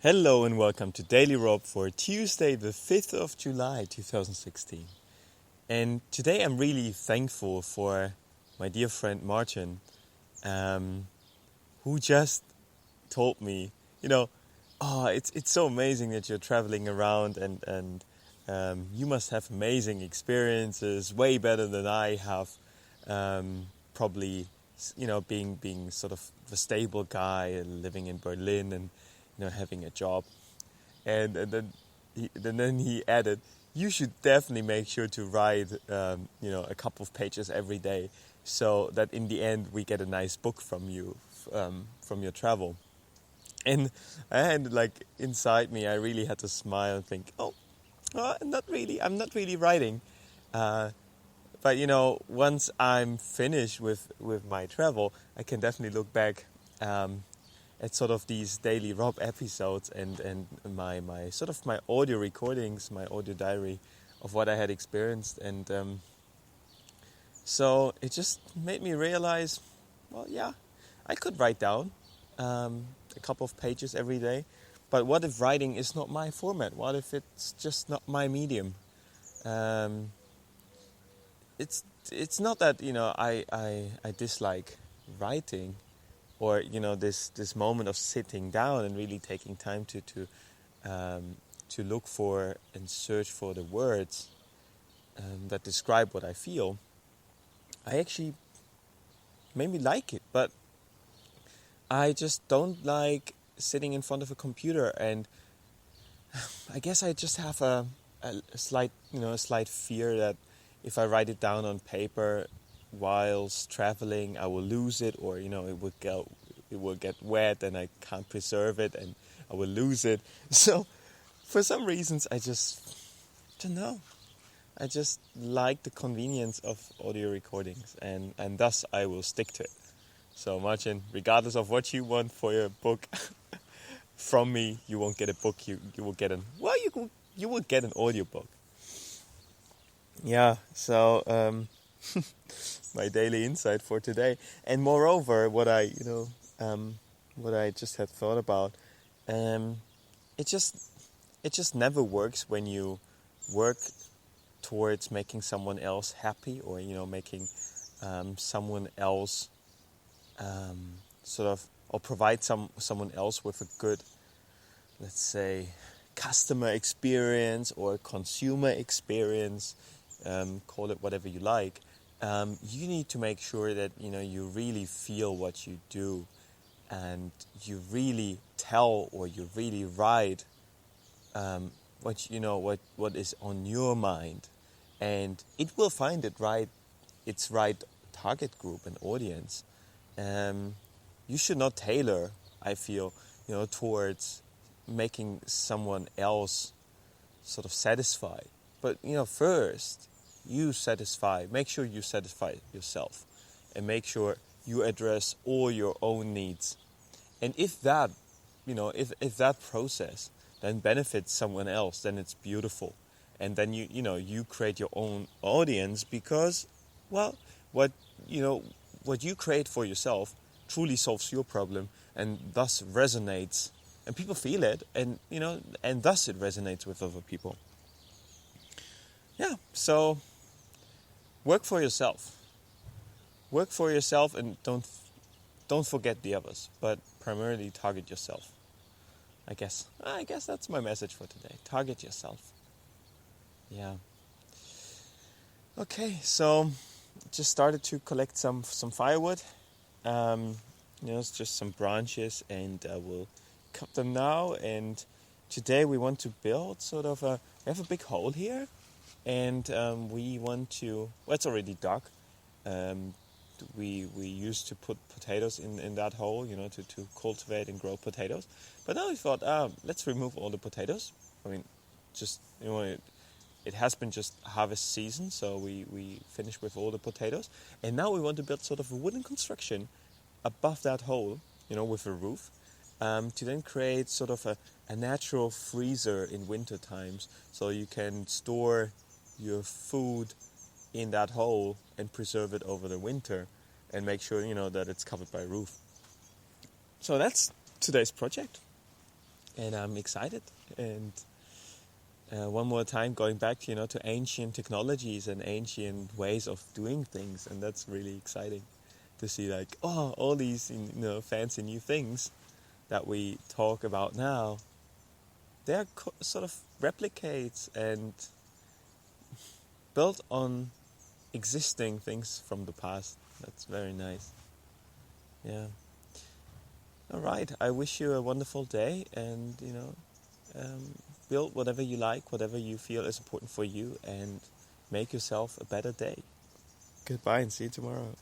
Hello and welcome to Daily Rob for Tuesday the 5th of July 2016. And today I'm really thankful for my dear friend Martin, who just told me, it's so amazing that you're traveling around and you must have amazing experiences, way better than I have, probably, being sort of the stable guy and living in Berlin and having a job, and then he added, you should definitely make sure to write, a couple of pages every day, so that in the end we get a nice book from you, from your travel. And I had, inside me, I really had to smile and think, I'm not really writing, but once I'm finished with my travel, I can definitely look back at sort of these daily Rob episodes and my audio recordings, my audio diary of what I had experienced. And so it just made me realize, I could write down a couple of pages every day. But what if writing is not my format? What if it's just not my medium? It's not that, I dislike writing, or this moment of sitting down and really taking time to look for and search for the words that describe what I feel. I actually maybe like it, but I just don't like sitting in front of a computer, and I guess I just have a slight fear that if I write it down on paper whilst traveling, I will lose it, or it will get wet and I can't preserve it and I will lose it. So for some reasons I just don't know. I just like the convenience of audio recordings, and thus I will stick to it. So Martin, regardless of what you want for your book, from me you won't get a book. You will get you will get an audiobook. Yeah. So my daily insight for today, and moreover, what I just had thought about, it just never works when you work towards making someone else happy, or making someone else or provide someone else with a good, let's say, customer experience or consumer experience. Call it whatever you like. You need to make sure that you really feel what you do, and you really tell, or you really write what is on your mind, and it will find its right target group and audience. You should not tailor, I feel, towards making someone else sort of satisfied. But first, make sure you satisfy yourself, and make sure you address all your own needs. And if that, if that process then benefits someone else, then it's beautiful. And then you create your own audience, because, what you create for yourself truly solves your problem, and thus resonates, and people feel it, and and thus it resonates with other people. Yeah, so work for yourself. Work for yourself, and don't forget the others, but primarily target yourself. I guess that's my message for today. Target yourself. Yeah. Okay, so just started to collect some firewood. It's just some branches, and we'll cut them now. And today we want to build we have a big hole here. And we want to, it's already dug. We used to put potatoes in that hole, to cultivate and grow potatoes. But now we thought, let's remove all the potatoes. I mean, just, it has been just harvest season, so we finished with all the potatoes. And now we want to build sort of a wooden construction above that hole, with a roof, to then create sort of a natural freezer in winter times, so you can store your food in that hole and preserve it over the winter, and make sure that it's covered by a roof. So that's today's project. and I'm excited. And one more time, going back to ancient technologies and ancient ways of doing things, and that's really exciting to see, like, all these fancy new things that we talk about now. They're sort of replicates and built on existing things from the past. That's very nice. Yeah. All right. I wish you a wonderful day, and um, build whatever you like, whatever you feel is important for you, and make yourself a better day. Goodbye, and see you tomorrow.